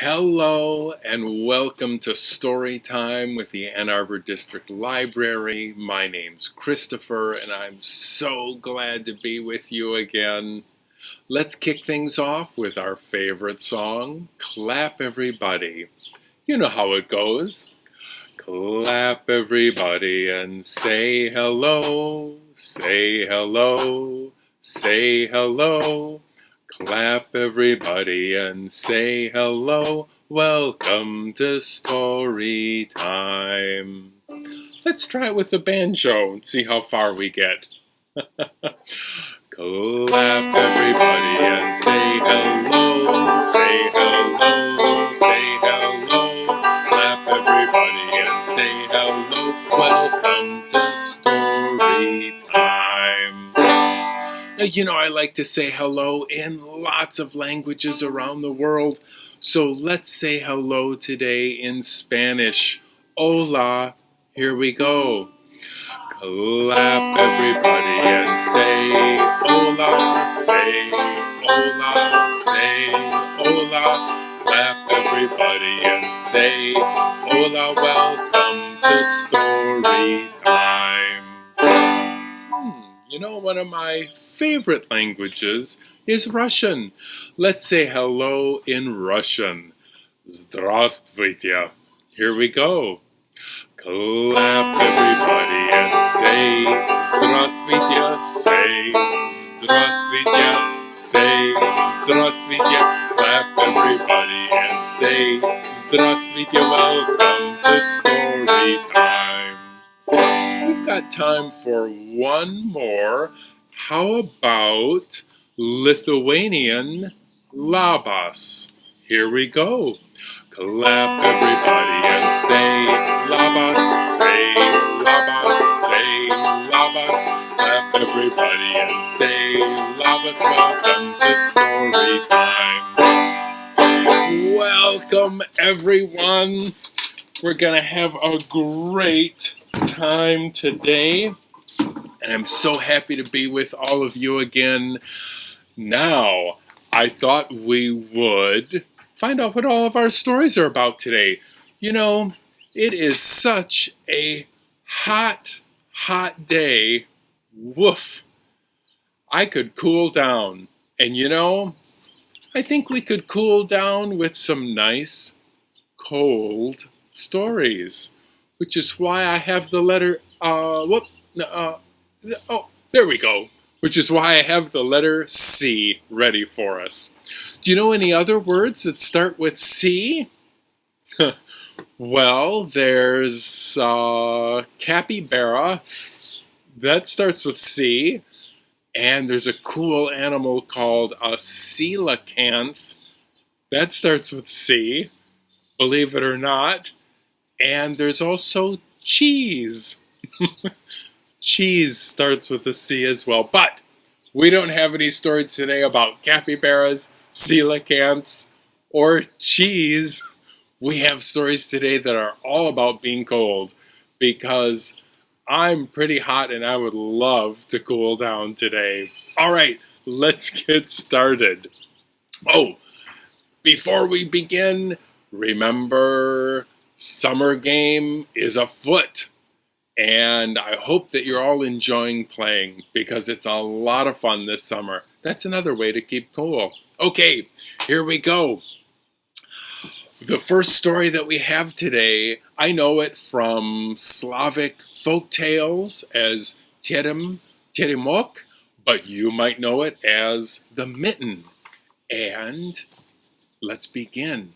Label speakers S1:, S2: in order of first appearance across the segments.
S1: Hello and welcome to Storytime with the Ann Arbor District Library. My name's Christopher and I'm so glad to be with you again. Let's kick things off with our favorite song, Clap Everybody. You know how it goes. Clap everybody and say hello, say hello, say hello. Clap everybody and say hello. Welcome to Story Time. Let's try it with the banjo and see how far we get. Clap everybody and say hello, say hello, say hello. Clap everybody and say hello. Welcome to Story Time. Now, I like to say hello in lots of languages around the world. So let's say hello today in Spanish. Hola, here we go. Clap everybody and say hola, say hola, say hola. Clap everybody and say hola, welcome to Story Time. One of my favorite languages is Russian. Let's say hello in Russian. Здравствуйте. Here we go. Clap everybody and say здравствуйте, say здравствуйте, say здравствуйте. Clap everybody and say здравствуйте. Welcome to Story Time. We've got time for one more. How about Lithuanian labas? Here we go. Clap everybody and say labas, say labas, say labas. Clap everybody and say labas. Welcome to Story Time. Welcome everyone. We're gonna have a great time today, and I'm so happy to be with all of you again. Now, I thought we would find out what all of our stories are about today. It is such a hot day. Woof. I could cool down. And I think we could cool down with some nice, cold stories, which is why I have the letter, there we go. Which is why I have the letter C ready for us. Do you know any other words that start with C? Well, there's capybara. That starts with C. And there's a cool animal called a coelacanth. That starts with C, believe it or not. And there's also cheese. Cheese starts with a C as well. But we don't have any stories today about capybaras, coelacanths, or cheese. We have stories today that are all about being cold, because I'm pretty hot and I would love to cool down today. All right, let's get started. Oh, before we begin, remember, summer game is afoot. And I hope that you're all enjoying playing, because it's a lot of fun this summer. That's another way to keep cool. Okay, here we go. The first story that we have today, I know it from Slavic folk tales as Terimok, but you might know it as the mitten. And let's begin.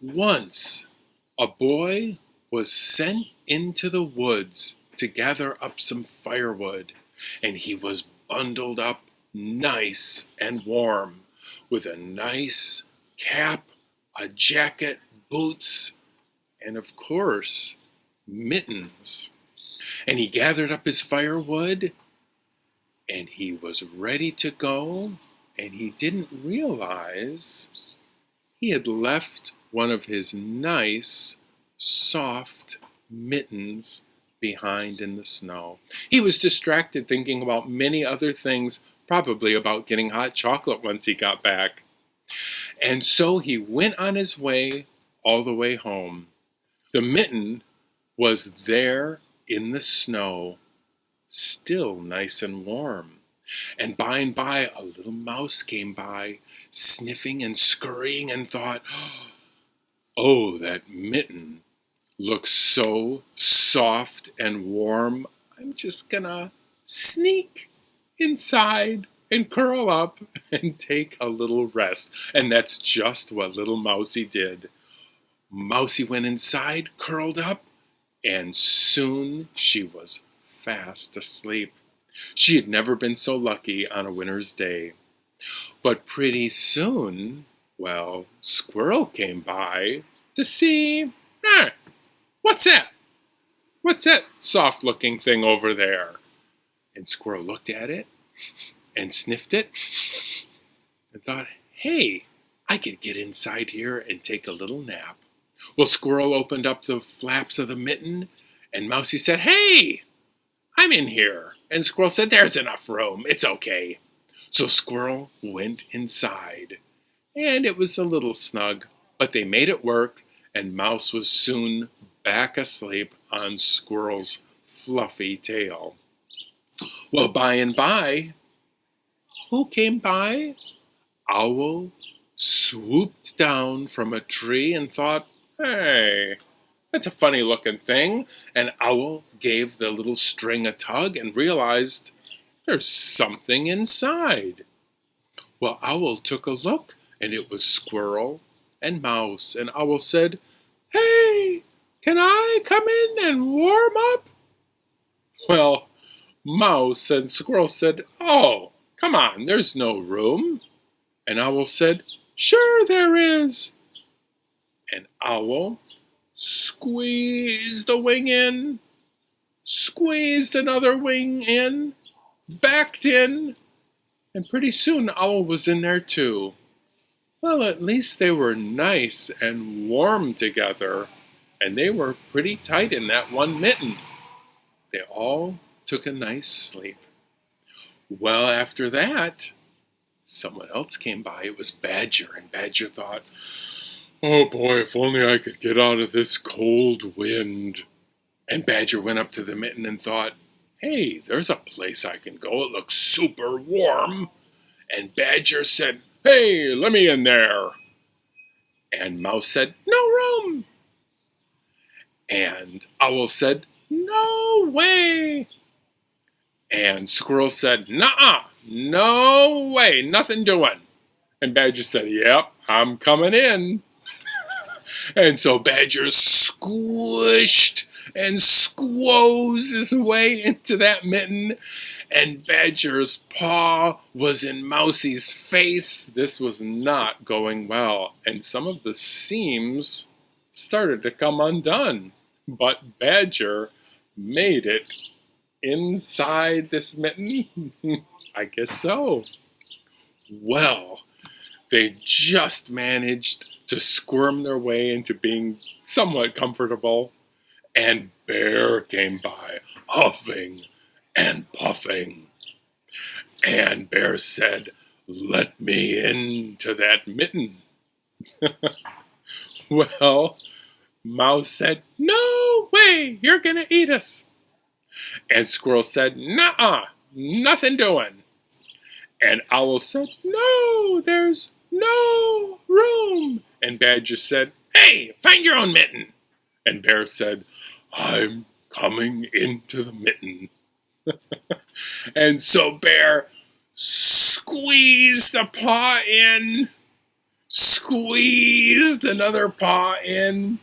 S1: Once, a boy was sent into the woods to gather up some firewood, and he was bundled up nice and warm, with a nice cap, a jacket, boots, and of course, mittens. And he gathered up his firewood, and he was ready to go, and he didn't realize he had left one of his nice, soft mittens behind in the snow. He was distracted thinking about many other things, probably about getting hot chocolate once he got back. And so he went on his way all the way home. The mitten was there in the snow, still nice and warm. And by, a little mouse came by, sniffing and scurrying, and thought, oh, that mitten looks so soft and warm. I'm just gonna sneak inside and curl up and take a little rest. And that's just what little Mousie did. Mousie went inside, curled up, and soon she was fast asleep. She had never been so lucky on a winter's day. But pretty soon, well, Squirrel came by to see, what's that? What's that soft-looking thing over there? And Squirrel looked at it and sniffed it and thought, hey, I could get inside here and take a little nap. Well, Squirrel opened up the flaps of the mitten, and Mousie said, hey, I'm in here. And Squirrel said, there's enough room. It's okay. So Squirrel went inside, and it was a little snug, but they made it work, and Mouse was soon back asleep on Squirrel's fluffy tail. Well, by and by, who came by? Owl swooped down from a tree and thought, hey, that's a funny looking thing. And Owl gave the little string a tug and realized there's something inside. Well, Owl took a look, and it was Squirrel and Mouse. And Owl said, hey, can I come in and warm up? Well, Mouse and Squirrel said, oh, come on, there's no room. And Owl said, sure there is. And Owl squeezed a wing in, squeezed another wing in, backed in, and pretty soon Owl was in there too. Well, at least they were nice and warm together, and they were pretty tight in that one mitten. They all took a nice sleep. Well, after that, someone else came by. It was Badger, and Badger thought, oh boy, if only I could get out of this cold wind. And Badger went up to the mitten and thought, hey, there's a place I can go. It looks super warm. And Badger said, hey, let me in there. And Mouse said, no room. And Owl said, no way. And Squirrel said, nuh-uh, no way, nothing doing. And Badger said, yep, I'm coming in. And so Badger squished and squoze his way into that mitten, and Badger's paw was in Mousie's face. This was not going well, and some of the seams started to come undone. But Badger made it inside this mitten. I guess so. Well, they just managed to squirm their way into being somewhat comfortable, and Bear came by, huffing and puffing. And Bear said, let me into that mitten. Well, Mouse said, no way, you're gonna eat us. And Squirrel said, nuh-uh, nothing doing. And Owl said, no, there's no room. And Badger said, hey, find your own mitten. And Bear said, I'm coming into the mitten. And so Bear squeezed a paw in, squeezed another paw in,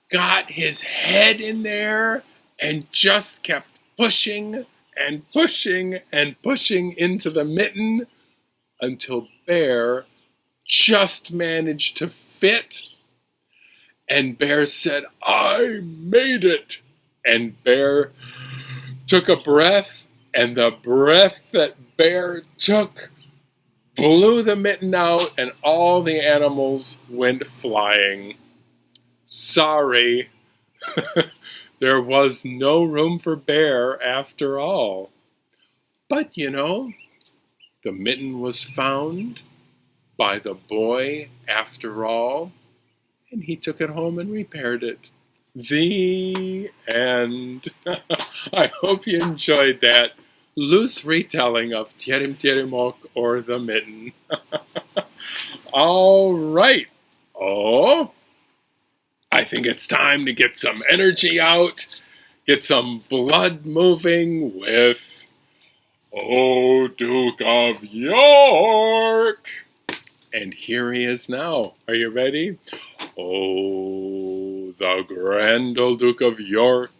S1: got his head in there, and just kept pushing and pushing and pushing into the mitten until Bear just managed to fit. And Bear said, I made it. And Bear took a breath, and the breath that Bear took blew the mitten out, and all the animals went flying. Sorry. There was no room for Bear after all. But, you know, the mitten was found, by the boy after all, and he took it home and repaired it. The end. I hope you enjoyed that loose retelling of Tierim Tierimok or the Mitten. All right. Oh, I think it's time to get some energy out, get some blood moving with O Duke of York. And here he is now. Are you ready? Oh, the grand old Duke of York,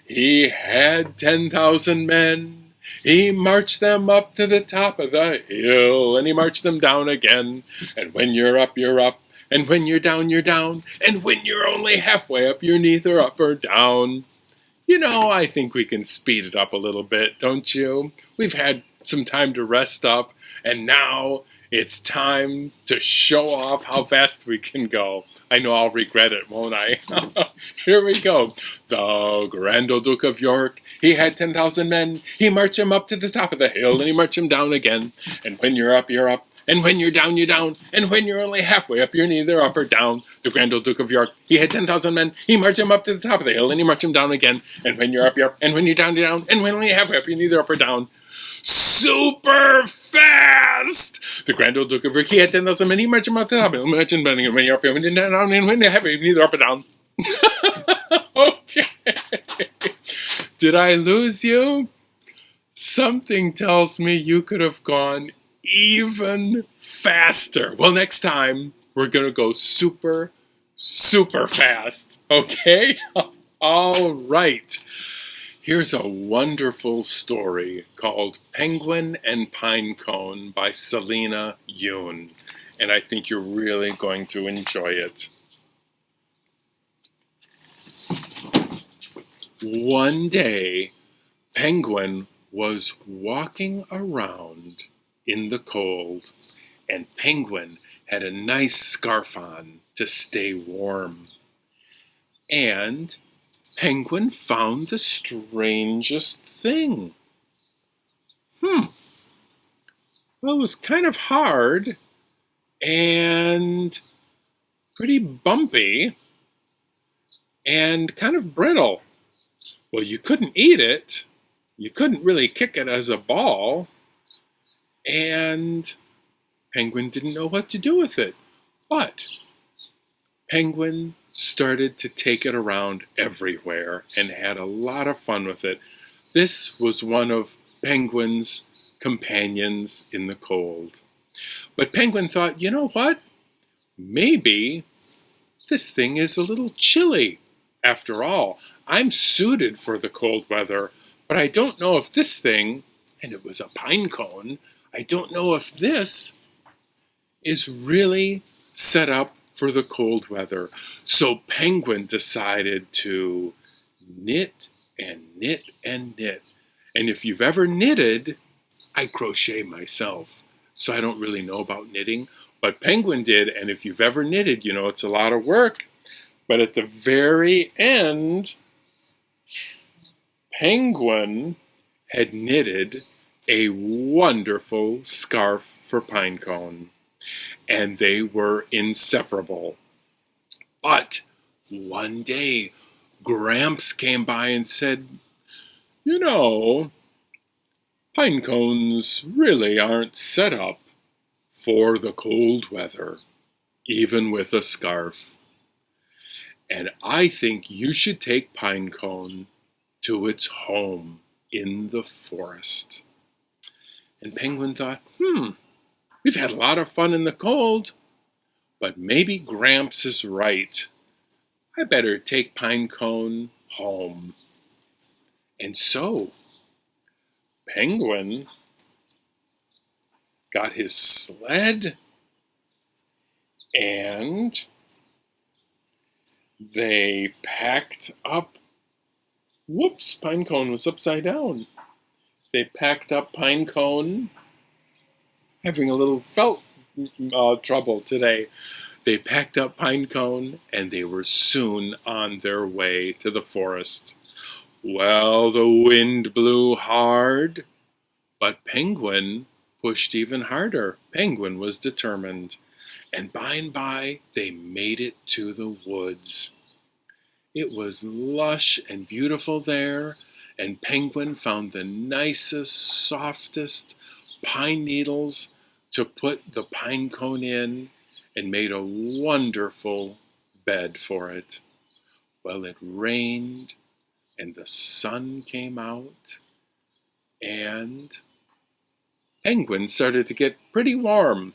S1: he had 10,000 men. He marched them up to the top of the hill, and he marched them down again. And when you're up, you're up. And when you're down, you're down. And when you're only halfway up, you're neither up or down. You know, I think we can speed it up a little bit, don't you? We've had some time to rest up, and now it's time to show off how fast we can go. I know I'll regret it, won't I? Here we go. The grand old Duke of York, he had 10,000 men. He marched them up to the top of the hill, and he marched them down again. And when you're up, you're up. And when you're down, you're down. And when you're only halfway up, you're neither up or down. The grand old Duke of York, he had 10,000 men. He marched them up to the top of the hill, and he marched them down again. And when you're up, you're up. And when you're down, you're down. And when only halfway up, you're neither up or down. Super fast! The grand old Duke of York, he had 10,000 men. He marched them up to the top of the hill. He marched them down. And when you're up, you're down. And when you're halfway, you're neither up or down. Okay. Did I lose you? Something tells me you could have gone even faster. Well, next time we're going to go super, super fast. Okay? All right. Here's a wonderful story called Penguin and Pinecone by Selena Yoon. And I think you're really going to enjoy it. One day, Penguin was walking around in the cold, and Penguin had a nice scarf on to stay warm. And Penguin found the strangest thing. Well, it was kind of hard and pretty bumpy and kind of brittle. Well, you couldn't eat it. You couldn't really kick it as a ball. And Penguin didn't know what to do with it. But Penguin started to take it around everywhere and had a lot of fun with it. This was one of Penguin's companions in the cold. But Penguin thought, you know what? Maybe this thing is a little chilly. After all, I'm suited for the cold weather, but I don't know if this thing, and it was a pine cone, I don't know if this is really set up for the cold weather. So Penguin decided to knit and knit and knit. And if you've ever knitted, I crochet myself, so I don't really know about knitting, but Penguin did, and if you've ever knitted, you know it's a lot of work. But at the very end, Penguin had knitted a wonderful scarf for Pinecone, and they were inseparable. But one day, Gramps came by and said, you know, Pinecones really aren't set up for the cold weather, even with a scarf. And I think you should take Pinecone to its home in the forest. And Penguin thought, we've had a lot of fun in the cold, but maybe Gramps is right. I better take Pinecone home. And so, Penguin got his sled, and they packed up. Whoops, Pinecone was upside down. They packed up Pinecone, having a little felt trouble today. They packed up Pinecone, and they were soon on their way to the forest. Well, the wind blew hard, but Penguin pushed even harder. Penguin was determined. And by they made it to the woods. It was lush and beautiful there, and Penguin found the nicest, softest pine needles to put the pine cone in and made a wonderful bed for it. Well, it rained and the sun came out and Penguin started to get pretty warm.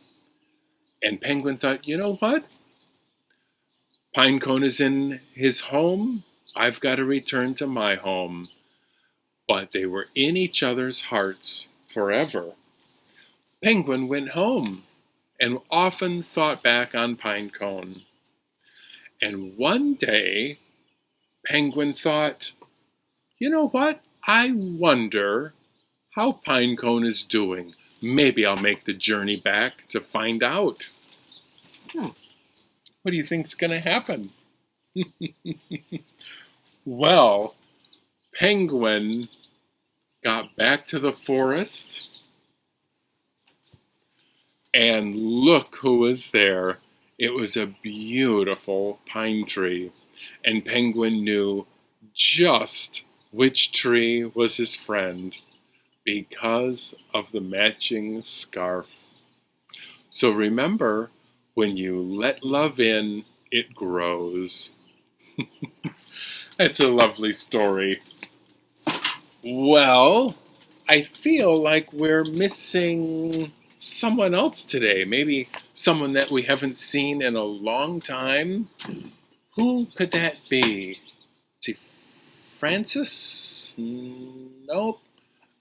S1: And Penguin thought, you know what? Pinecone is in his home. I've got to return to my home. But they were in each other's hearts forever. Penguin went home and often thought back on Pinecone. And one day, Penguin thought, you know what? I wonder how Pinecone is doing. Maybe I'll make the journey back to find out. What do you think's going to happen? Well, Penguin got back to the forest, and look who was there. It was a beautiful pine tree, and Penguin knew just which tree was his friend because of the matching scarf. So remember, when you let love in, it grows. That's a lovely story. Well, I feel like we're missing someone else today. Maybe someone that we haven't seen in a long time. Who could that be? Let's see, Francis? Nope.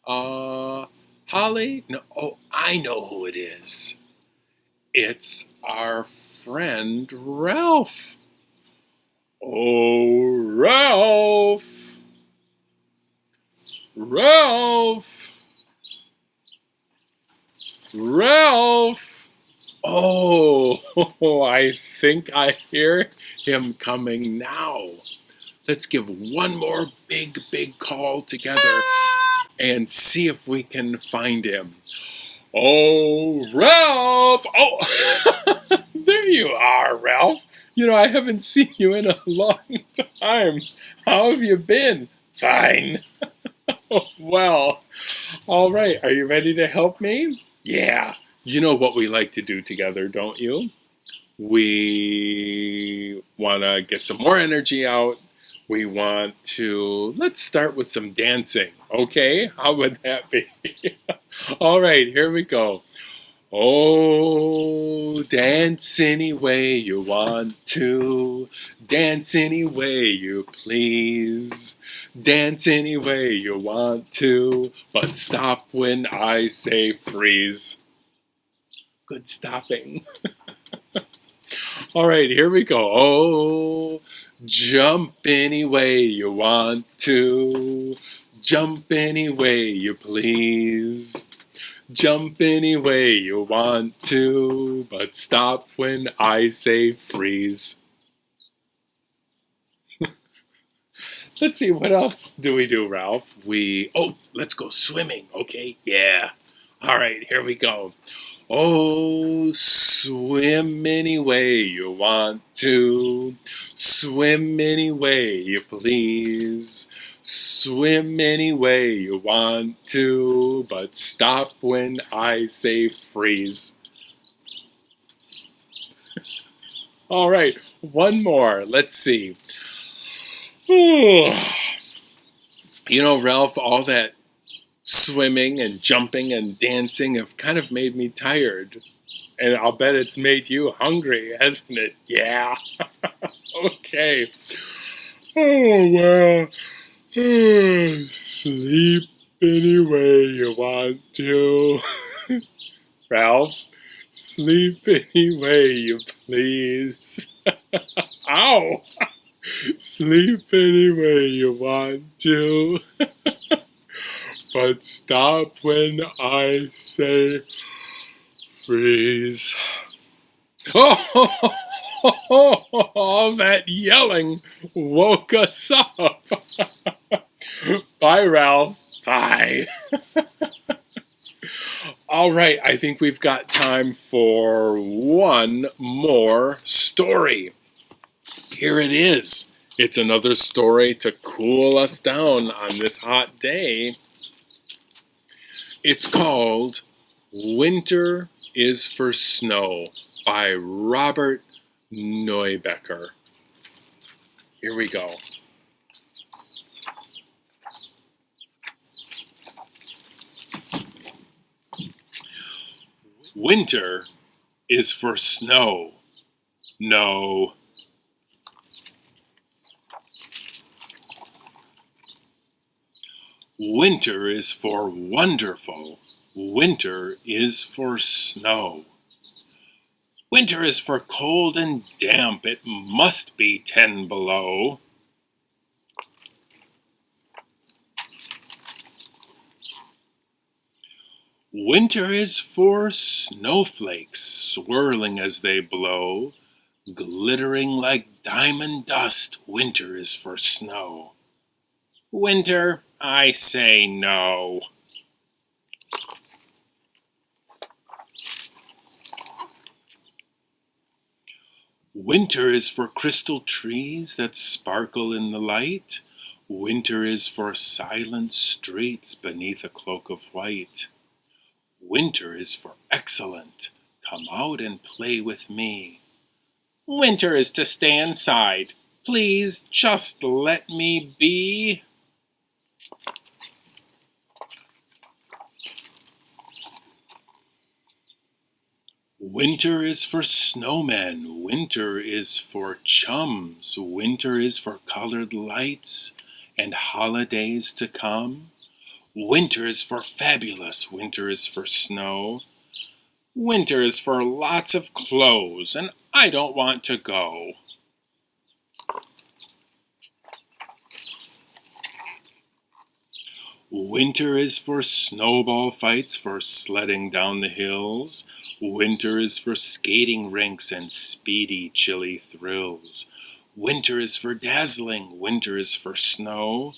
S1: Holly? No. Oh, I know who it is. It's our friend Ralph. Oh, Ralph! Ralph! Ralph! Oh, I think I hear him coming now. Let's give one more big call together and see if we can find him. Oh, Ralph! Oh, there you are, Ralph. You know, I haven't seen you in a long time. How have you been? Fine. Well, all right. Are you ready to help me? Yeah. You know what we like to do together, don't you? We want to get some more energy out. We want to, let's start with some dancing, okay? How would that be? All right, here we go. Oh, dance any way you want to, dance any way you please, dance any way you want to, but stop when I say freeze. Good stopping. All right, here we go. Oh, jump any way you want to, jump any way you please, jump any way you want to, but stop when I say freeze. Let's see, what else do we do, Ralph? Let's go swimming, okay? Yeah. All right, here we go. Oh, swim any way you want to, swim any way you please, swim any way you want to, but stop when I say freeze. All right, one more. Let's see. You know, Ralph, all that swimming and jumping and dancing have kind of made me tired. And I'll bet it's made you hungry, hasn't it? Yeah. Okay. Oh, well. Sleep any way you want to. Ralph, sleep any way you please. Ow! Sleep any way you want to. But stop when I say freeze. Oh, all that yelling woke us up. Bye, Ralph. Bye. All right. right, I think we've got time for one more story. Here it is. It's another story to cool us down on this hot day. It's called Winter is for Snow by Robert Neubecker. Here we go. Winter is for snow. No. Winter is for wonderful. Winter is for snow. Winter is for cold and damp. It must be 10 below. Winter is for snowflakes, swirling as they blow, glittering like diamond dust. Winter is for snow. Winter, I say no. Winter is for crystal trees that sparkle in the light. Winter is for silent streets beneath a cloak of white. Winter is for excellent. Come out and play with me. Winter is to stay inside. Please just let me be. Winter is for snowmen. Winter is for chums. Winter is for colored lights and holidays to come. Winter is for fabulous. Winter is for snow. Winter is for lots of clothes, and I don't want to go. Winter is for snowball fights, for sledding down the hills. Winter is for skating rinks and speedy, chilly thrills. Winter is for dazzling. Winter is for snow.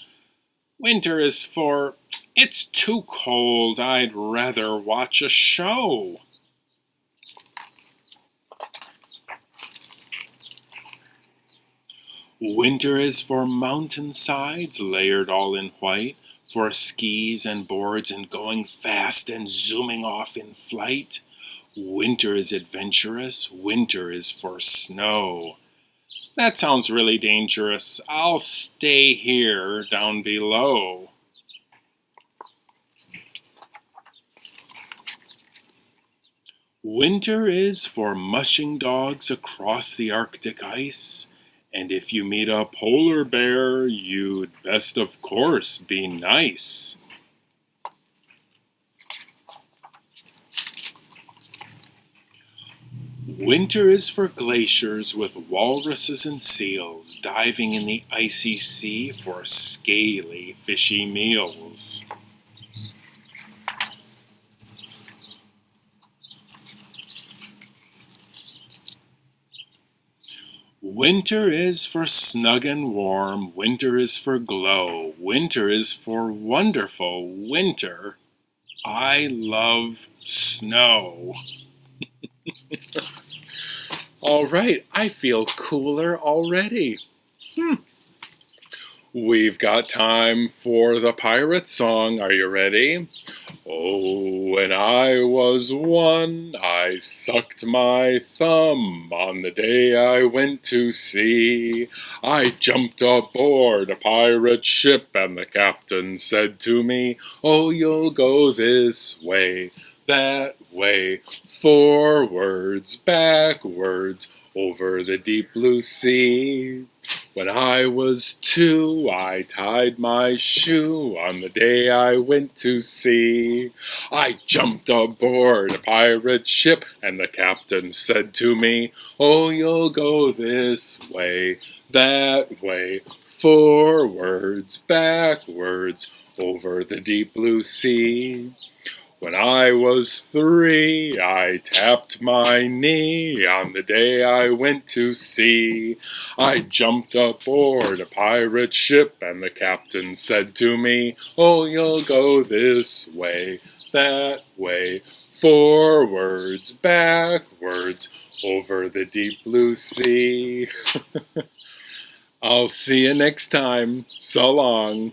S1: Winter is for, it's too cold, I'd rather watch a show. Winter is for mountainsides, layered all in white, for skis and boards and going fast and zooming off in flight. Winter is adventurous. Winter is for snow. That sounds really dangerous. I'll stay here down below. Winter is for mushing dogs across the Arctic ice. And if you meet a polar bear, you'd best of course be nice. Winter is for glaciers with walruses and seals diving in the icy sea for scaly, fishy meals. Winter is for snug and warm. Winter is for glow. Winter is for wonderful. Winter, I love snow. All right, I feel cooler already. We've got time for the pirate song. Are you ready? Oh, when I was one, I sucked my thumb on the day I went to sea. I jumped aboard a pirate ship, and the captain said to me, "Oh, you'll go this way, that way, forwards, backwards, over the deep blue sea." When I was 2, I tied my shoe on the day I went to sea. I jumped aboard a pirate ship, and the captain said to me, "Oh, you'll go this way, that way, forwards, backwards, over the deep blue sea." When I was 3, I tapped my knee on the day I went to sea. I jumped aboard a pirate ship, and the captain said to me, "Oh, you'll go this way, that way, Forwards, backwards, over the deep blue sea. I'll see you next time. So long.